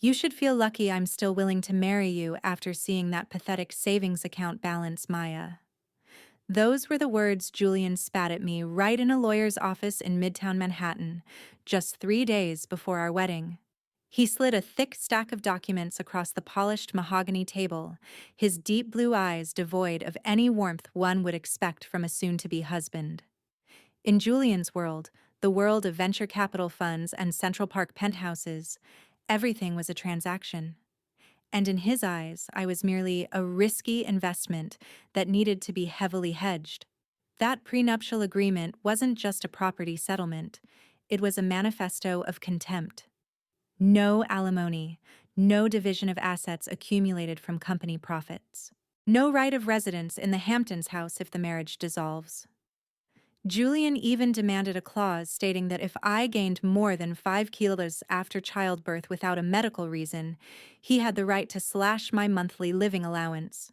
You should feel lucky I'm still willing to marry you after seeing that pathetic savings account balance, Maya. Those were the words Julian spat at me right in a lawyer's office in Midtown Manhattan, just 3 days before our wedding. He slid a thick stack of documents across the polished mahogany table, his deep blue eyes devoid of any warmth one would expect from a soon-to-be husband. In Julian's world, the world of venture capital funds and Central Park penthouses, everything was a transaction. And in his eyes, I was merely a risky investment that needed to be heavily hedged. That prenuptial agreement wasn't just a property settlement, it was a manifesto of contempt. No alimony, no division of assets accumulated from company profits. No right of residence in the Hamptons house if the marriage dissolves. Julian even demanded a clause stating that if I gained more than 5 kilos after childbirth without a medical reason, he had the right to slash my monthly living allowance.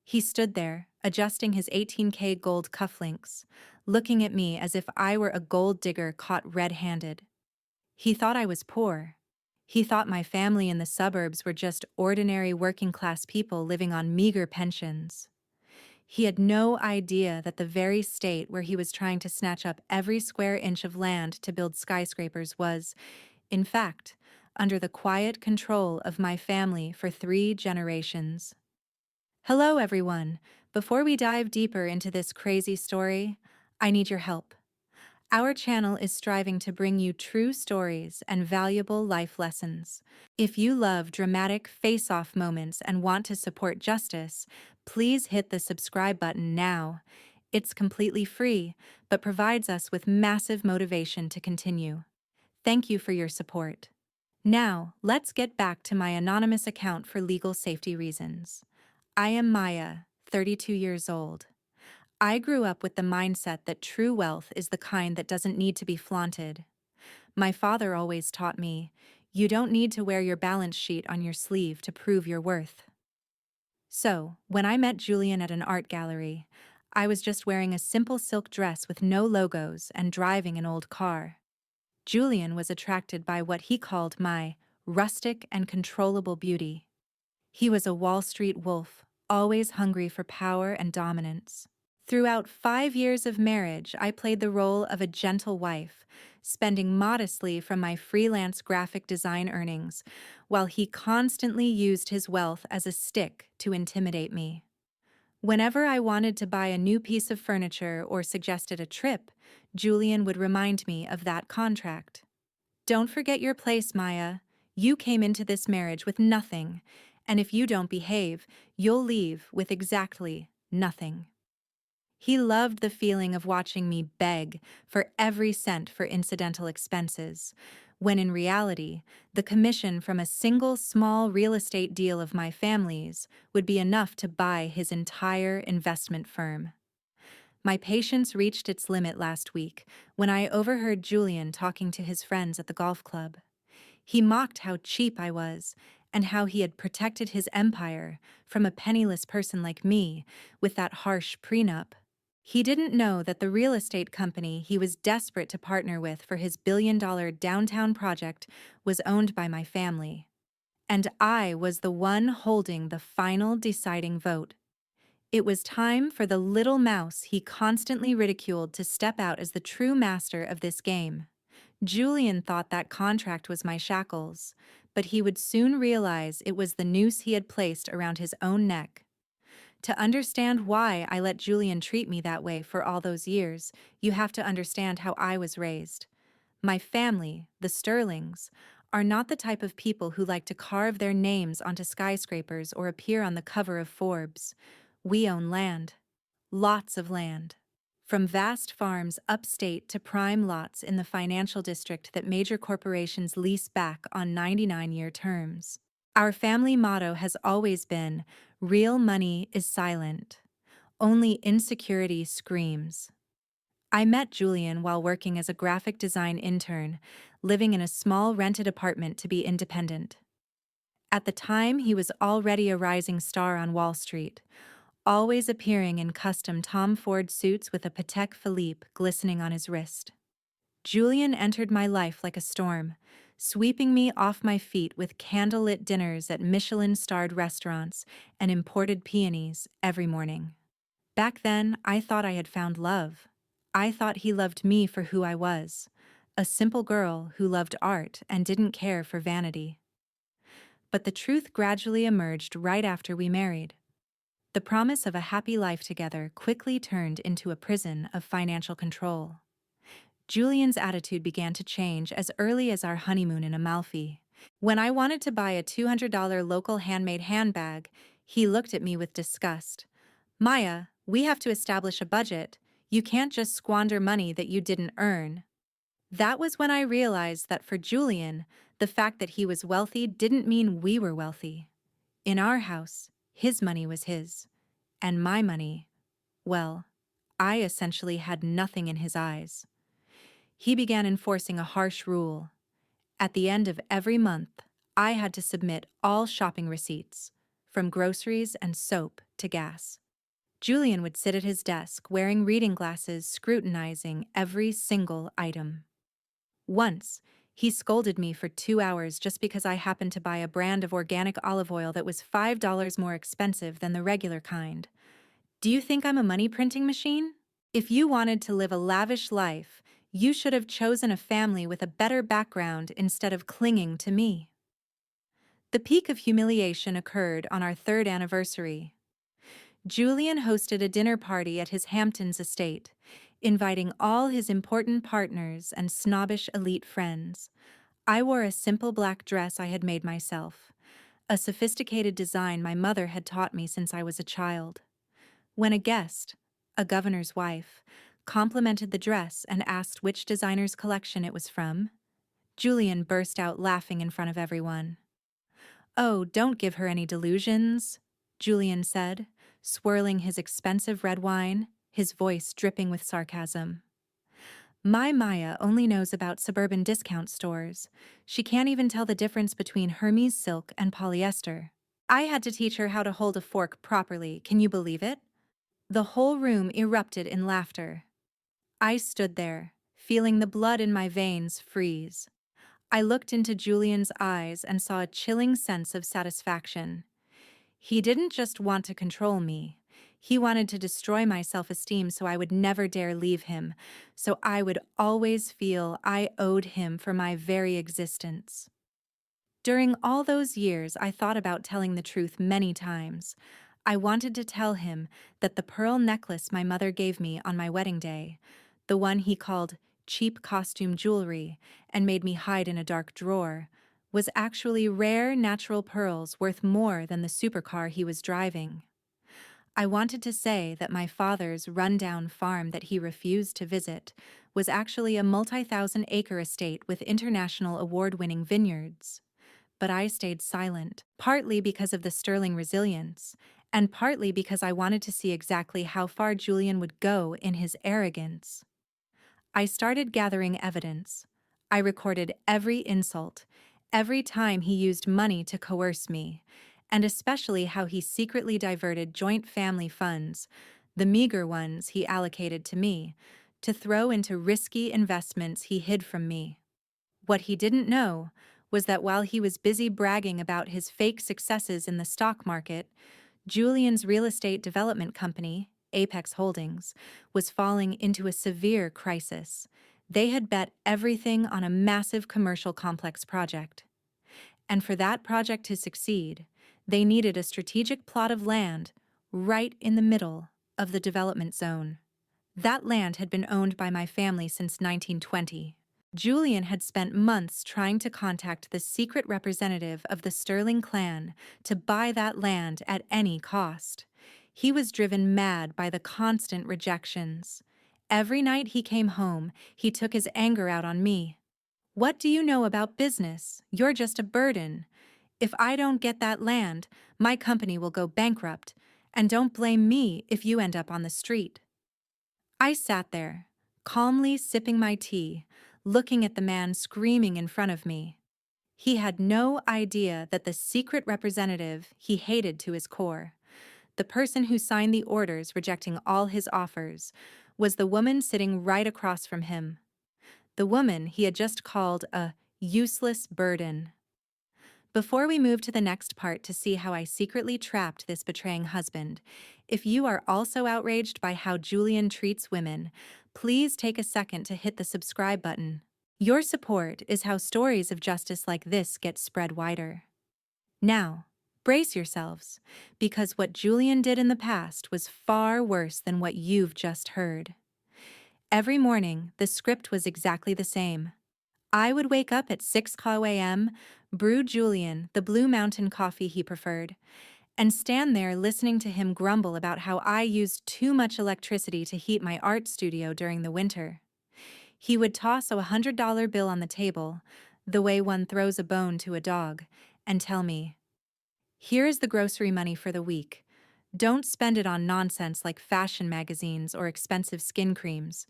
He stood there, adjusting his 18K gold cufflinks, looking at me as if I were a gold digger caught red-handed. He thought I was poor. He thought my family in the suburbs were just ordinary working-class people living on meager pensions. He had no idea that the very state where he was trying to snatch up every square inch of land to build skyscrapers was, in fact, under the quiet control of my family for 3 generations. Hello, everyone. Before we dive deeper into this crazy story, I need your help. Our channel is striving to bring you true stories and valuable life lessons. If you love dramatic face-off moments and want to support justice, please hit the subscribe button now. It's completely free, but provides us with massive motivation to continue. Thank you for your support. Now, let's get back to my anonymous account for legal safety reasons. I am Maya, 32 years old. I grew up with the mindset that true wealth is the kind that doesn't need to be flaunted. My father always taught me, you don't need to wear your balance sheet on your sleeve to prove your worth. So, when I met Julian at an art gallery, I was just wearing a simple silk dress with no logos and driving an old car. Julian was attracted by what he called my rustic and controllable beauty. He was a Wall Street wolf, always hungry for power and dominance. Throughout 5 years of marriage, I played the role of a gentle wife, spending modestly from my freelance graphic design earnings, while he constantly used his wealth as a stick to intimidate me. Whenever I wanted to buy a new piece of furniture or suggested a trip, Julian would remind me of that contract. Don't forget your place, Maya. You came into this marriage with nothing, and if you don't behave, you'll leave with exactly nothing. He loved the feeling of watching me beg for every cent for incidental expenses, when in reality, the commission from a single small real estate deal of my family's would be enough to buy his entire investment firm. My patience reached its limit last week when I overheard Julian talking to his friends at the golf club. He mocked how cheap I was and how he had protected his empire from a penniless person like me with that harsh prenup. He didn't know that the real estate company he was desperate to partner with for his billion-dollar downtown project was owned by my family. And I was the one holding the final deciding vote. It was time for the little mouse he constantly ridiculed to step out as the true master of this game. Julian thought that contract was my shackles, but he would soon realize it was the noose he had placed around his own neck. To understand why I let Julian treat me that way for all those years, you have to understand how I was raised. My family, the Sterlings, are not the type of people who like to carve their names onto skyscrapers or appear on the cover of Forbes. We own land. Lots of land. From vast farms upstate to prime lots in the financial district that major corporations lease back on 99-year terms. Our family motto has always been, real money is silent. Only insecurity screams. I met Julian while working as a graphic design intern, living in a small rented apartment to be independent. At the time, he was already a rising star on Wall Street, always appearing in custom Tom Ford suits with a Patek Philippe glistening on his wrist. Julian entered my life like a storm, sweeping me off my feet with candlelit dinners at Michelin-starred restaurants and imported peonies every morning. Back then, I thought I had found love. I thought he loved me for who I was, a simple girl who loved art and didn't care for vanity. But the truth gradually emerged right after we married. The promise of a happy life together quickly turned into a prison of financial control. Julian's attitude began to change as early as our honeymoon in Amalfi. When I wanted to buy a $200 local handmade handbag, he looked at me with disgust. Maya, we have to establish a budget. You can't just squander money that you didn't earn. That was when I realized that for Julian, the fact that he was wealthy didn't mean we were wealthy. In our house, his money was his. And my money, well, I essentially had nothing in his eyes. He began enforcing a harsh rule. At the end of every month, I had to submit all shopping receipts, from groceries and soap to gas. Julian would sit at his desk wearing reading glasses, scrutinizing every single item. Once, he scolded me for 2 hours just because I happened to buy a brand of organic olive oil that was $5 more expensive than the regular kind. Do you think I'm a money printing machine? If you wanted to live a lavish life, you should have chosen a family with a better background instead of clinging to me. The peak of humiliation occurred on our third anniversary. Julian hosted a dinner party at his Hamptons estate, inviting all his important partners and snobbish elite friends. I wore a simple black dress I had made myself, a sophisticated design my mother had taught me since I was a child. When a guest, a governor's wife, complimented the dress and asked which designer's collection it was from, Julian burst out laughing in front of everyone. "Oh, don't give her any delusions," Julian said, swirling his expensive red wine, his voice dripping with sarcasm. "My Maya only knows about suburban discount stores. She can't even tell the difference between Hermes silk and polyester. I had to teach her how to hold a fork properly, can you believe it?" The whole room erupted in laughter. I stood there, feeling the blood in my veins freeze. I looked into Julian's eyes and saw a chilling sense of satisfaction. He didn't just want to control me. He wanted to destroy my self-esteem so I would never dare leave him, so I would always feel I owed him for my very existence. During all those years, I thought about telling the truth many times. I wanted to tell him that the pearl necklace my mother gave me on my wedding day, the one he called cheap costume jewelry and made me hide in a dark drawer, was actually rare natural pearls worth more than the supercar he was driving. I wanted to say that my father's rundown farm that he refused to visit was actually a multi-thousand-acre estate with international award-winning vineyards. But I stayed silent, partly because of the sterling resilience, and partly because I wanted to see exactly how far Julian would go in his arrogance. I started gathering evidence. I recorded every insult, every time he used money to coerce me, and especially how he secretly diverted joint family funds, the meager ones he allocated to me, to throw into risky investments he hid from me. What he didn't know was that while he was busy bragging about his fake successes in the stock market, Julian's real estate development company, Apex Holdings, was falling into a severe crisis. They had bet everything on a massive commercial complex project. And for that project to succeed, they needed a strategic plot of land right in the middle of the development zone. That land had been owned by my family since 1920. Julian had spent months trying to contact the secret representative of the Sterling clan to buy that land at any cost. He was driven mad by the constant rejections. Every night he came home, he took his anger out on me. "What do you know about business? You're just a burden. If I don't get that land, my company will go bankrupt, and don't blame me if you end up on the street." I sat there, calmly sipping my tea, looking at the man screaming in front of me. He had no idea that the secret representative he hated to his core, the person who signed the orders rejecting all his offers, was the woman sitting right across from him. The woman he had just called a Useless burden. Before we move to the next part to see how I secretly trapped this betraying husband, if you are also outraged by how Julian treats women, please take a second to hit the subscribe button. Your support is how stories of justice like this get spread wider. Now, brace yourselves, because what Julian did in the past was far worse than what you've just heard. Every morning, the script was exactly the same. I would wake up at 6 a.m., brew Julian the Blue Mountain coffee he preferred, and stand there listening to him grumble about how I used too much electricity to heat my art studio during the winter. He would toss a $100 bill on the table, the way one throws a bone to a dog, and tell me, "Here is the grocery money for the week. Don't spend it on nonsense like fashion magazines or expensive skin creams.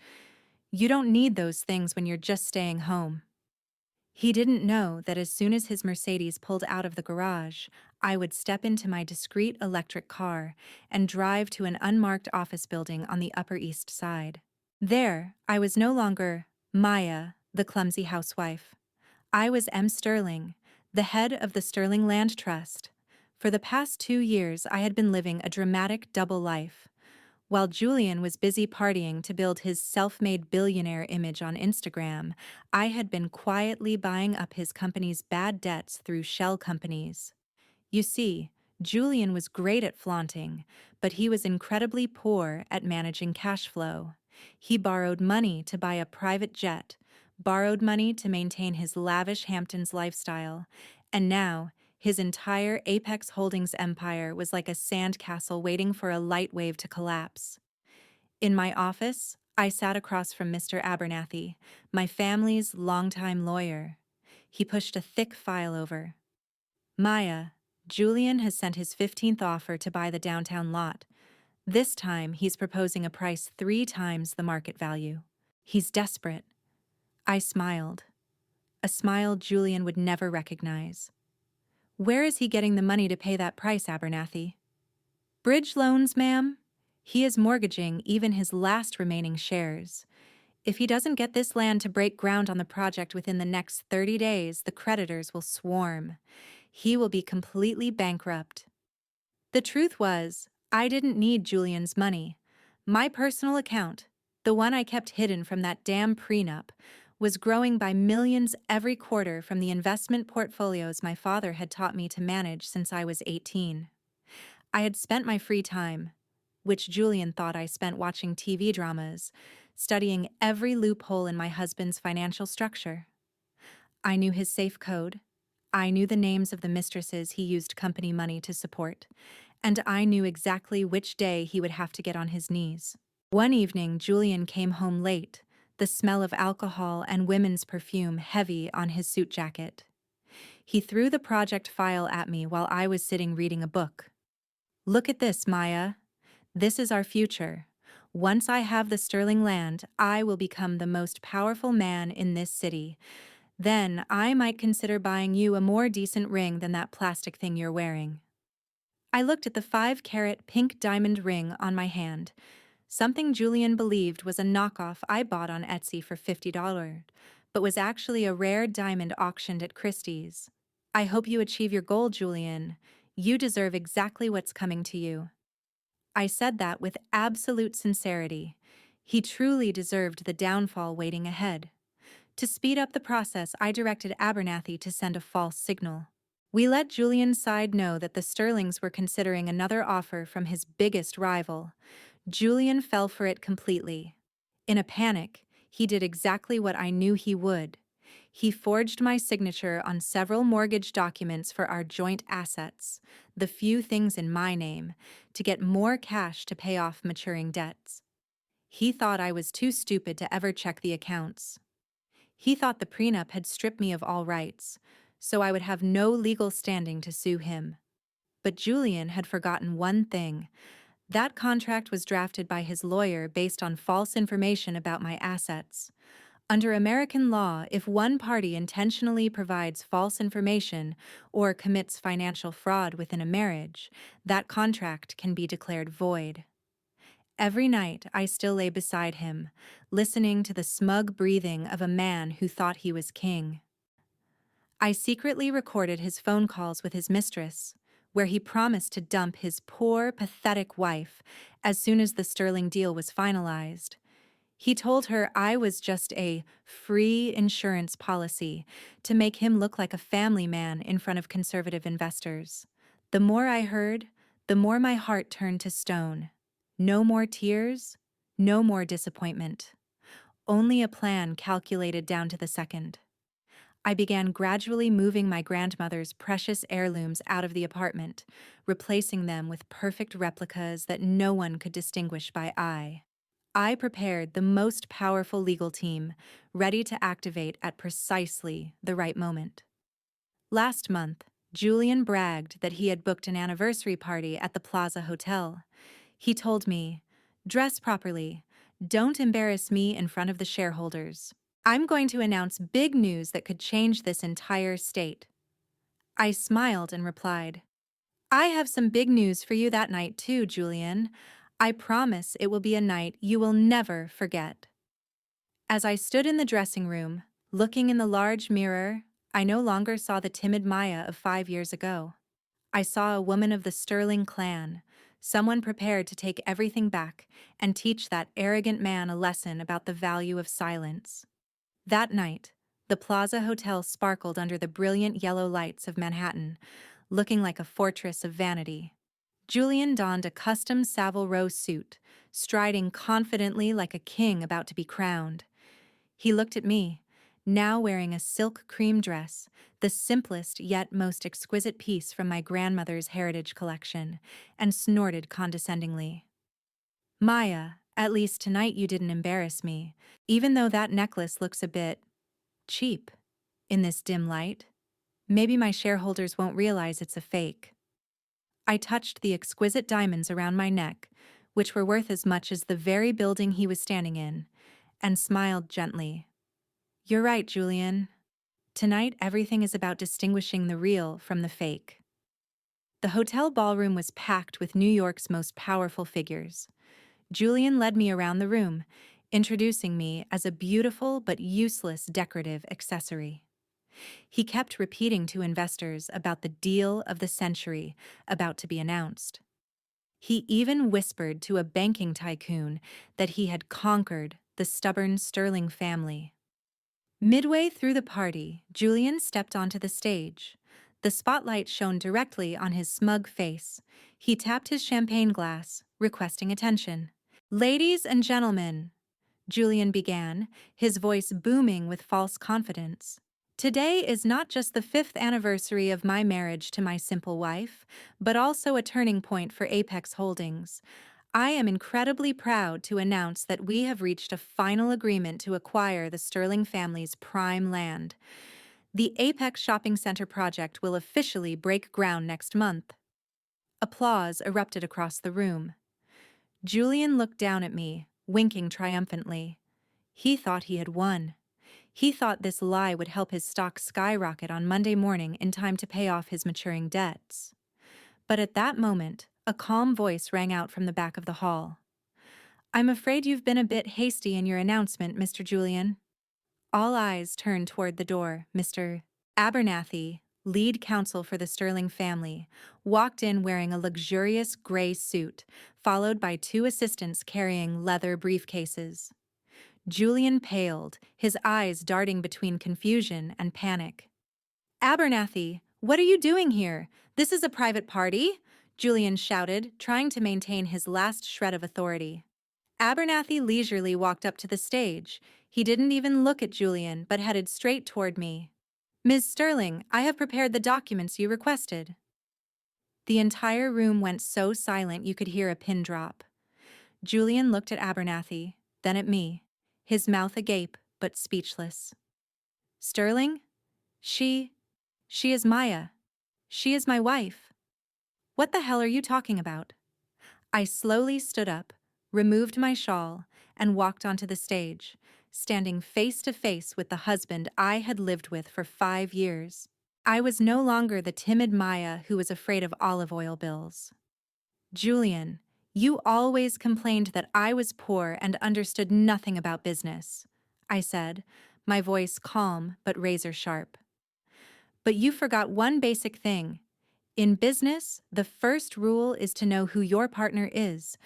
You don't need those things when you're just staying home." He didn't know that as soon as his Mercedes pulled out of the garage, I would step into my discreet electric car and drive to an unmarked office building on the Upper East Side. There, I was no longer Maya, the clumsy housewife. I was M. Sterling, the head of the Sterling Land Trust. For the past 2 years, I had been living a dramatic double life. While Julian was busy partying to build his self-made billionaire image on Instagram, I had been quietly buying up his company's bad debts through shell companies. You see, Julian was great at flaunting, but he was incredibly poor at managing cash flow. He borrowed money to buy a private jet, borrowed money to maintain his lavish Hamptons lifestyle, and now his entire Apex Holdings empire was like a sandcastle waiting for a light wave to collapse. In my office, I sat across from Mr. Abernathy, my family's longtime lawyer. He pushed a thick file over. "Maya, Julian has sent his 15th offer to buy the downtown lot. This time, he's proposing a price 3 times the market value. He's desperate." I smiled. A smile Julian would never recognize. "Where is he getting the money to pay that price, Abernathy?" "Bridge loans, ma'am. He is mortgaging even his last remaining shares. If he doesn't get this land to break ground on the project within the next 30 days, the creditors will swarm. He will be completely bankrupt." The truth was, I didn't need Julian's money. My personal account, the one I kept hidden from that damn prenup, was growing by millions every quarter from the investment portfolios my father had taught me to manage since I was 18. I had spent my free time, which Julian thought I spent watching TV dramas, studying every loophole in my husband's financial structure. I knew his safe code. I knew the names of the mistresses he used company money to support, and I knew exactly which day he would have to get on his knees. One evening, Julian came home late, the smell of alcohol and women's perfume heavy on his suit jacket. He threw the project file at me while I was sitting reading a book. "Look at this, Maya. This is our future. Once I have the Sterling land, I will become the most powerful man in this city. Then I might consider buying you a more decent ring than that plastic thing you're wearing." I looked at the 5-carat pink diamond ring on my hand, something Julian believed was a knockoff I bought on Etsy for $50, but was actually a rare diamond auctioned at Christie's. "I hope you achieve your goal, Julian. You deserve exactly what's coming to you." I said that with absolute sincerity. He truly deserved the downfall waiting ahead. To speed up the process, I directed Abernathy to send a false signal. We let Julian's side know that the Sterlings were considering another offer from his biggest rival. Julian fell for it completely. In a panic, he did exactly what I knew he would. He forged my signature on several mortgage documents for our joint assets, the few things in my name, to get more cash to pay off maturing debts. He thought I was too stupid to ever check the accounts. He thought the prenup had stripped me of all rights, so I would have no legal standing to sue him. But Julian had forgotten one thing. That contract was drafted by his lawyer based on false information about my assets. Under American law, if one party intentionally provides false information or commits financial fraud within a marriage, that contract can be declared void. Every night, I still lay beside him, listening to the smug breathing of a man who thought he was king. I secretly recorded his phone calls with his mistress, where he promised to dump his poor, pathetic wife as soon as the sterling deal was finalized. He told her I was just a free insurance policy to make him look like a family man in front of conservative investors. The more I heard, the more my heart turned to stone. No more tears, no more disappointment. Only a plan calculated down to the second. I began gradually moving my grandmother's precious heirlooms out of the apartment, replacing them with perfect replicas that no one could distinguish by eye. I prepared the most powerful legal team, ready to activate at precisely the right moment. Last month, Julian bragged that he had booked an anniversary party at the Plaza Hotel. He told me, "Dress properly. Don't embarrass me in front of the shareholders. I'm going to announce big news that could change this entire state." I smiled and replied, "I have some big news for you that night too, Julian. I promise it will be a night you will never forget." As I stood in the dressing room, looking in the large mirror, I no longer saw the timid Maya of 5 years ago. I saw a woman of the Sterling clan, someone prepared to take everything back and teach that arrogant man a lesson about the value of silence. That night, the Plaza Hotel sparkled under the brilliant yellow lights of Manhattan, looking like a fortress of vanity. Julian donned a custom Savile Row suit, striding confidently like a king about to be crowned. He looked at me, now wearing a silk cream dress, the simplest yet most exquisite piece from my grandmother's heritage collection, and snorted condescendingly. "Maya, at least tonight you didn't embarrass me, even though that necklace looks a bit cheap in this dim light. Maybe my shareholders won't realize it's a fake." I touched the exquisite diamonds around my neck, which were worth as much as the very building he was standing in, and smiled gently. "You're right, Julian. Tonight everything is about distinguishing the real from the fake." The hotel ballroom was packed with New York's most powerful figures. Julian led me around the room, introducing me as a beautiful but useless decorative accessory. He kept repeating to investors about the deal of the century about to be announced. He even whispered to a banking tycoon that he had conquered the stubborn Sterling family. Midway through the party, Julian stepped onto the stage. The spotlight shone directly on his smug face. He tapped his champagne glass, requesting attention. "Ladies and gentlemen," Julian began, his voice booming with false confidence. "Today is not just the 5th anniversary of my marriage to my simple wife, but also a turning point for Apex Holdings. I am incredibly proud to announce that we have reached a final agreement to acquire the Sterling family's prime land. The Apex Shopping Center project will officially break ground next month." Applause erupted across the room. Julian looked down at me, winking triumphantly. He thought he had won. He thought this lie would help his stock skyrocket on Monday morning in time to pay off his maturing debts. But at that moment, a calm voice rang out from the back of the hall. "I'm afraid you've been a bit hasty in your announcement, Mr. Julian." All eyes turned toward the door. Mr. Abernathy, lead counsel for the Sterling family, walked in wearing a luxurious gray suit, followed by 2 assistants carrying leather briefcases. Julian paled, his eyes darting between confusion and panic. "Abernathy, what are you doing here? This is a private party," Julian shouted, trying to maintain his last shred of authority. Abernathy leisurely walked up to the stage. He didn't even look at Julian, but headed straight toward me. "Ms. Sterling, I have prepared the documents you requested." The entire room went so silent you could hear a pin drop. Julian looked at Abernathy, then at me, his mouth agape but speechless. "Sterling? She is Maya. She is my wife. What the hell are you talking about?" I slowly stood up, removed my shawl, and walked onto the stage, standing face to face with the husband I had lived with for 5 years. I was no longer the timid Maya who was afraid of olive oil bills. "Julian, you always complained that I was poor and understood nothing about business," I said, my voice calm but razor sharp. But you forgot one basic thing. In business, the first rule is to know who your partner is.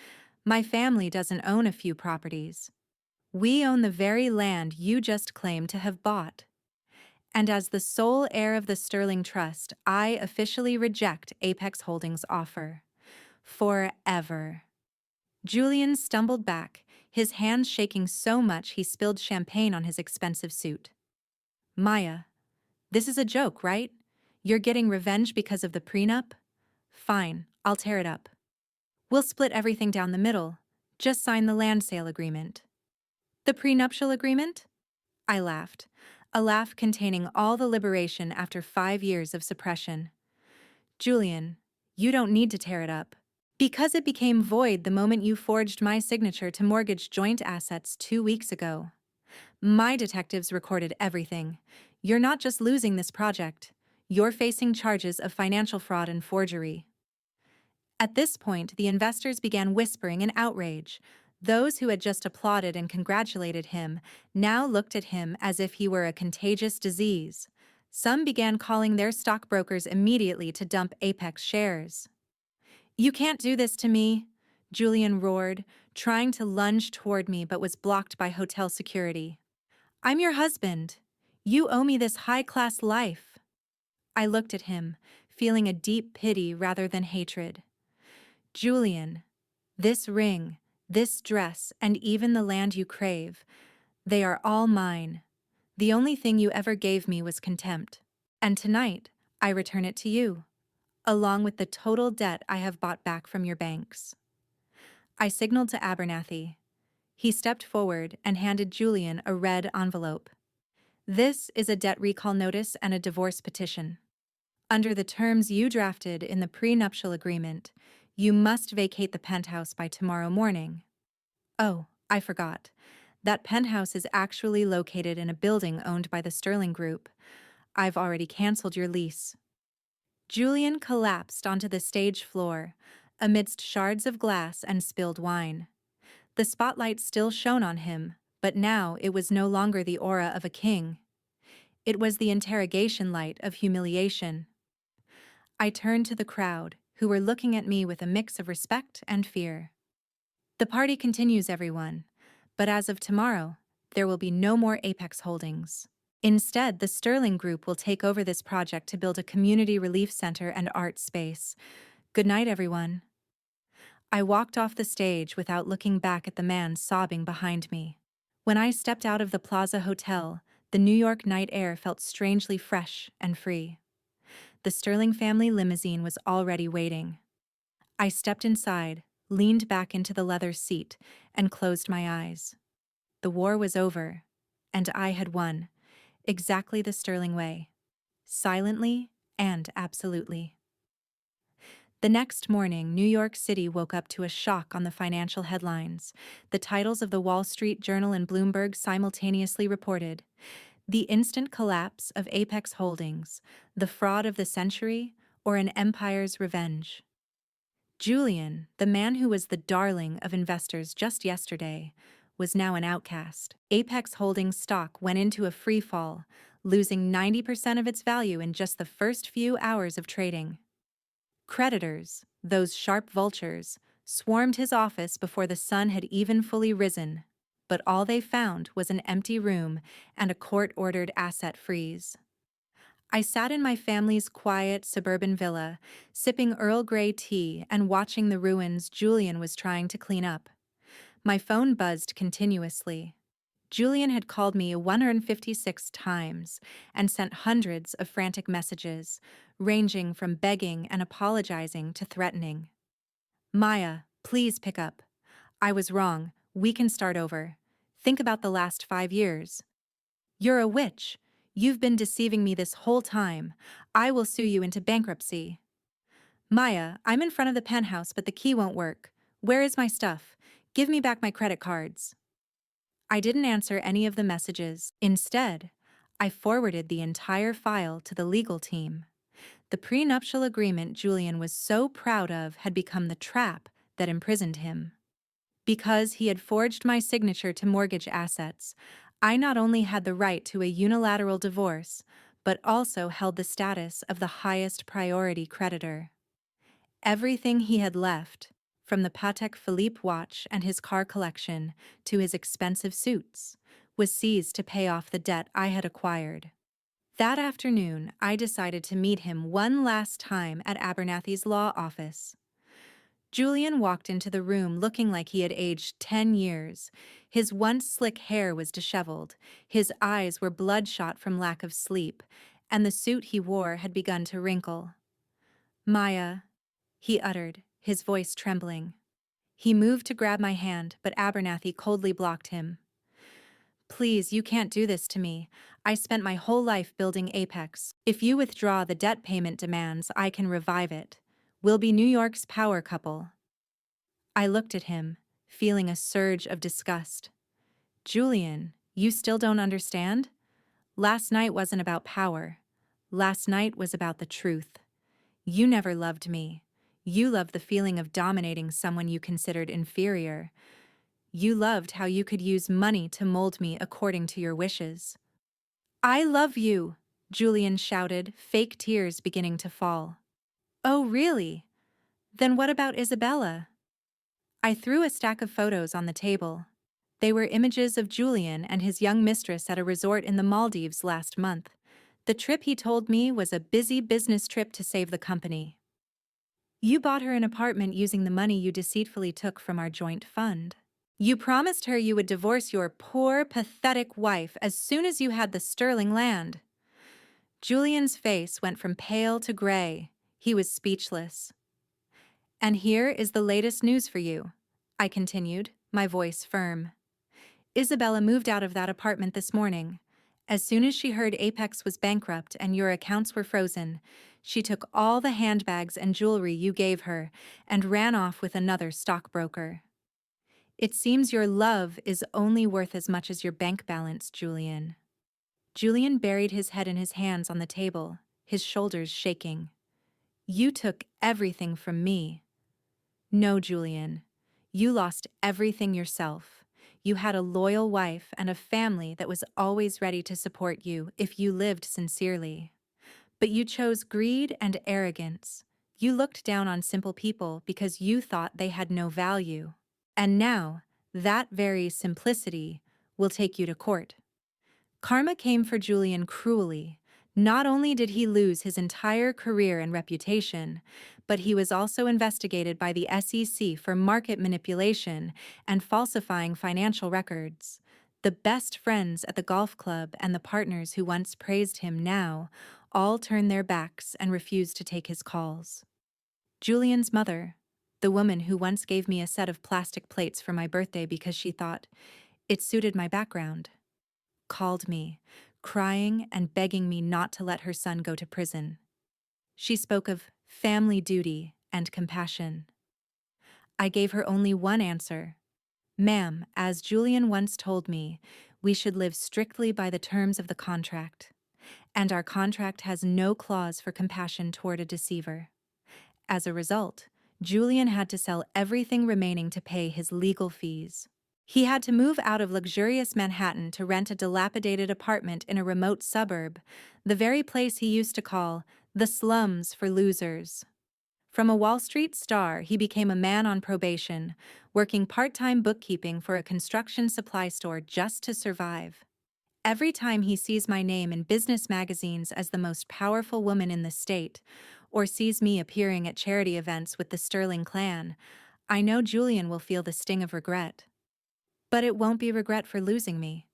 My family doesn't own a few properties. We own the very land you just claimed to have bought. And as the sole heir of the Sterling Trust, I officially reject Apex Holdings' offer. Forever. Julian stumbled back, his hands shaking so much he spilled champagne on his expensive suit. Maya, this is a joke, right? You're getting revenge because of the prenup? Fine, I'll tear it up. We'll split everything down the middle. Just sign the land sale agreement. The prenuptial agreement? I laughed, a laugh containing all the liberation after 5 years of suppression. Julian, you don't need to tear it up. Because it became void the moment you forged my signature to mortgage joint assets 2 weeks ago. My detectives recorded everything. You're not just losing this project. You're facing charges of financial fraud and forgery. At this point, the investors began whispering in outrage. Those who had just applauded and congratulated him now looked at him as if he were a contagious disease. Some began calling their stockbrokers immediately to dump Apex shares. You can't do this to me, Julian roared, trying to lunge toward me but was blocked by hotel security. I'm your husband. You owe me this high-class life. I looked at him, feeling a deep pity rather than hatred. Julian, this ring, this dress, and even the land you crave, they are all mine. The only thing you ever gave me was contempt. And tonight, I return it to you, along with the total debt I have bought back from your banks. I signaled to Abernathy. He stepped forward and handed Julian a red envelope. This is a debt recall notice and a divorce petition. Under the terms you drafted in the prenuptial agreement, you must vacate the penthouse by tomorrow morning. Oh, I forgot. That penthouse is actually located in a building owned by the Sterling Group. I've already canceled your lease. Julian collapsed onto the stage floor, amidst shards of glass and spilled wine. The spotlight still shone on him, but now it was no longer the aura of a king. It was the interrogation light of humiliation. I turned to the crowd, who were looking at me with a mix of respect and fear. The party continues, everyone, but as of tomorrow, there will be no more Apex Holdings. Instead, the Sterling Group will take over this project to build a community relief center and art space. Good night, everyone. I walked off the stage without looking back at the man sobbing behind me. When I stepped out of the Plaza Hotel, the New York night air felt strangely fresh and free. The Sterling family limousine was already waiting. I stepped inside, leaned back into the leather seat, and closed my eyes. The war was over, and I had won, exactly the Sterling way. Silently and absolutely. The next morning, New York City woke up to a shock on the financial headlines. The titles of the Wall Street Journal and Bloomberg simultaneously reported: the instant collapse of Apex Holdings, the fraud of the century, or an empire's revenge. Julian, the man who was the darling of investors just yesterday, was now an outcast. Apex Holdings stock went into a free fall, losing 90% of its value in just the first few hours of trading. Creditors, those sharp vultures, swarmed his office before the sun had even fully risen, but all they found was an empty room and a court-ordered asset freeze. I sat in my family's quiet suburban villa, sipping Earl Grey tea and watching the ruins Julian was trying to clean up. My phone buzzed continuously. Julian had called me 156 times and sent hundreds of frantic messages, ranging from begging and apologizing to threatening. Maya, please pick up. I was wrong. We can start over. Think about the last 5 years. You're a witch. You've been deceiving me this whole time. I will sue you into bankruptcy. Maya, I'm in front of the penthouse, but the key won't work. Where is my stuff? Give me back my credit cards. I didn't answer any of the messages. Instead, I forwarded the entire file to the legal team. The prenuptial agreement Julian was so proud of had become the trap that imprisoned him. Because he had forged my signature to mortgage assets, I not only had the right to a unilateral divorce, but also held the status of the highest priority creditor. Everything he had left, from the Patek Philippe watch and his car collection to his expensive suits, was seized to pay off the debt I had acquired. That afternoon, I decided to meet him one last time at Abernathy's law office. Julian walked into the room looking like he had aged 10 years. His once slick hair was disheveled, his eyes were bloodshot from lack of sleep, and the suit he wore had begun to wrinkle. "Maya," he uttered, his voice trembling. He moved to grab my hand, but Abernathy coldly blocked him. "Please, you can't do this to me. I spent my whole life building Apex. If you withdraw the debt payment demands, I can revive it. We'll be New York's power couple." I looked at him, feeling a surge of disgust. "Julian, you still don't understand? Last night wasn't about power. Last night was about the truth. You never loved me. You loved the feeling of dominating someone you considered inferior. You loved how you could use money to mold me according to your wishes." "I love you," Julian shouted, fake tears beginning to fall. "Oh, really? Then what about Isabella?" I threw a stack of photos on the table. They were images of Julian and his young mistress at a resort in the Maldives last month. The trip, he told me, was a busy business trip to save the company. "You bought her an apartment using the money you deceitfully took from our joint fund. You promised her you would divorce your poor, pathetic wife as soon as you had the sterling land." Julian's face went from pale to gray. He was speechless. "And here is the latest news for you," I continued, my voice firm. "Isabella moved out of that apartment this morning. As soon as she heard Apex was bankrupt and your accounts were frozen, she took all the handbags and jewelry you gave her and ran off with another stockbroker. It seems your love is only worth as much as your bank balance, Julian." Julian buried his head in his hands on the table, his shoulders shaking. "You took everything from me." "No, Julian. You lost everything yourself. You had a loyal wife and a family that was always ready to support you if you lived sincerely. But you chose greed and arrogance. You looked down on simple people because you thought they had no value. And now, that very simplicity will take you to court." Karma came for Julian cruelly. Not only did he lose his entire career and reputation, but he was also investigated by the SEC for market manipulation and falsifying financial records. The best friends at the golf club and the partners who once praised him now all turned their backs and refused to take his calls. Julian's mother, the woman who once gave me a set of plastic plates for my birthday because she thought it suited my background, called me, crying and begging me not to let her son go to prison. She spoke of family duty and compassion. I gave her only one answer. "Ma'am, as Julian once told me, we should live strictly by the terms of the contract, and our contract has no clause for compassion toward a deceiver." As a result, Julian had to sell everything remaining to pay his legal fees. He had to move out of luxurious Manhattan to rent a dilapidated apartment in a remote suburb, the very place he used to call the slums for losers. From a Wall Street star, he became a man on probation, working part-time bookkeeping for a construction supply store just to survive. Every time he sees my name in business magazines as the most powerful woman in the state, or sees me appearing at charity events with the Sterling clan, I know Julian will feel the sting of regret. But it won't be regret for losing me.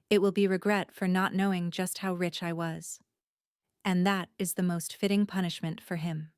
It will be regret for not knowing just how rich I was. And that is the most fitting punishment for him.